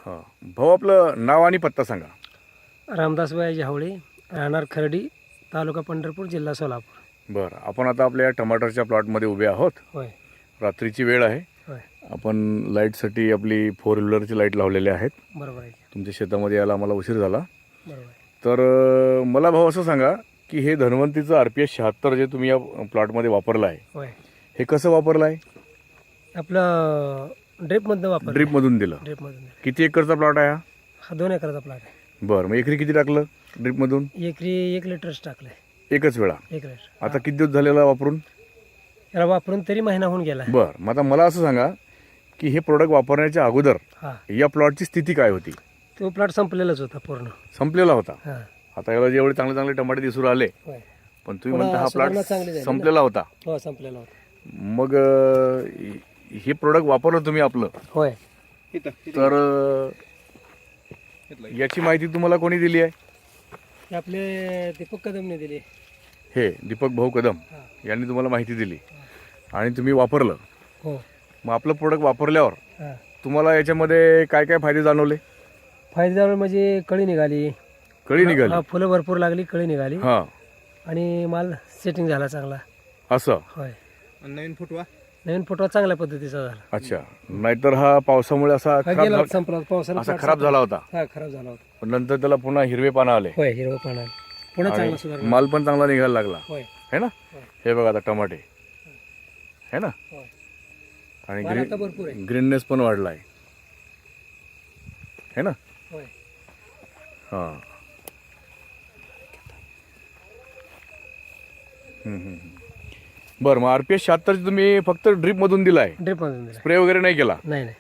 हां भाऊ, आपलं नाव आणि पत्ता सांगा. रामदास वयाजी हावळे, राहणार खर्डी, तालुका पंढरपूर, जिल्हा सोलापूर. बरं, आपण आता आपल्या टमाटरच्या प्लॉटमध्ये उभे आहोत. होय रात्रीची वेळ आहे. होय आपण लाईटसाठी आपली 4 व्हीलरची लाईट लावलेली आहेत. बरोबर आहे. तुमच्या शेतामध्ये यायला आम्हाला उशीर झाला. बरोबर आहे. तर मला भाऊ असं सांगा की हे धन्वंतीचं RPS 76 जे तुम्ही या प्लॉटमध्ये वापरलं आहे, होय हे कसं वापरलं आहे? आपलं ड्रिपमधनं वापर. ड्रिपमधून दिलं. ड्रिपमधून. किती एकरचा प्लॉट आहे हा? हा 2 एकराचा प्लॉट आहे. बरं, मग एकरी किती टाकलं ड्रिपमधून? एकरी 1 लिटरच टाकलंय. एकच वेळा? 1 लिटर. आता किती दिवस झालेला वापरून? याला वापरून तरी महिना होऊन गेला. बरं, मग आता मला असं सांगा की हे प्रोडक्ट वापरण्याच्या अगोदर हा या प्लॉटची स्थिती काय होती? तो प्लॉट संपलेलाच होता पूर्ण. संपलेला होता. हा आता याला जेवढे चांगले चांगले टमाटे दिसू राहिले, होय. पण तुम्ही पुन्हा म्हणता हा प्लॉट सुधारणा चांगली झाली ना. संपलेला होता. हो संपलेला होता. मग हे प्रोडक्ट वापरलं तुम्ही आपलं, होय तर याची माहिती तुम्हाला कोणी दिली आहे? हे आपले दीपक कदमने दिली. हे दीपक भाऊ कदम हा. यांनी तुम्हाला माहिती दिली आणि तुम्ही वापरलं. हो मग आपलं प्रोडक्ट वापरल्यावर हा तुम्हाला याच्यामध्ये काय काय फायदे जाणवले? फायदेदार म्हणजे कळी निघाली. कळी निघाली? हा, फुलं भरपूर लागली, कळी निघाली हां, आणि माल सेटिंग झाला चांगला. असं? होय नवीन फुटवा नवीन फुटवा चांगल्या पद्धतीचा झाला. अच्छा, नाहीतर हा पावसामुळे असा हा खराब गेला झाला- संपला पावसाला. असा खराब झाला होता. हा खराब झाला होता. पण नंतर त्याला पुन्हा हिरवे पानं आले. होय हिरवं पाना पुन्हा चांगला आणि सुधारला. माल पण चांगला निघायला लागला, होय है ना? होय. हे बघा आता टमाटे, है ना? होय आणि माल आता भरपूर आहे. ग्रीननेस पण वाढलाय, है ना? होय हां. बरं, मग RPS 76 तुम्ही फक्त ड्रीपमधून दिलाय, ड्रिप मधून दिला. स्प्रे वगैरे नाही केला? नाही नाही.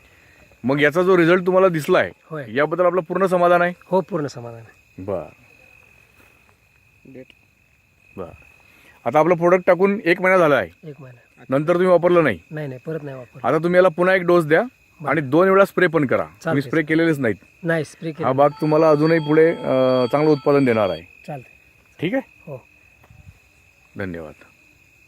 मग याचा जो रिझल्ट तुम्हाला दिसलाय, होय याबद्दल आपलं पूर्ण समाधान आहे? हो पूर्ण समाधान आहे. बर बर. आता आपलं प्रोडक्ट टाकून 1 महिना झाला आहे, 1 महिना. नंतर तुम्ही वापरलं नाही. नाही नाही परत नाही वापर. आता तुम्ही याला पुन्हा 1 डोस द्या आणि 2 वेळा स्प्रे पण करा. तुम्ही चालतंय. स्प्रे केलेलेच नाहीत. नाही स्प्रे हा केलं. बाग तुम्हाला अजूनही पुढे चांगलं उत्पादन देणार आहे. चालते. ठीक आहे? हो धन्यवाद.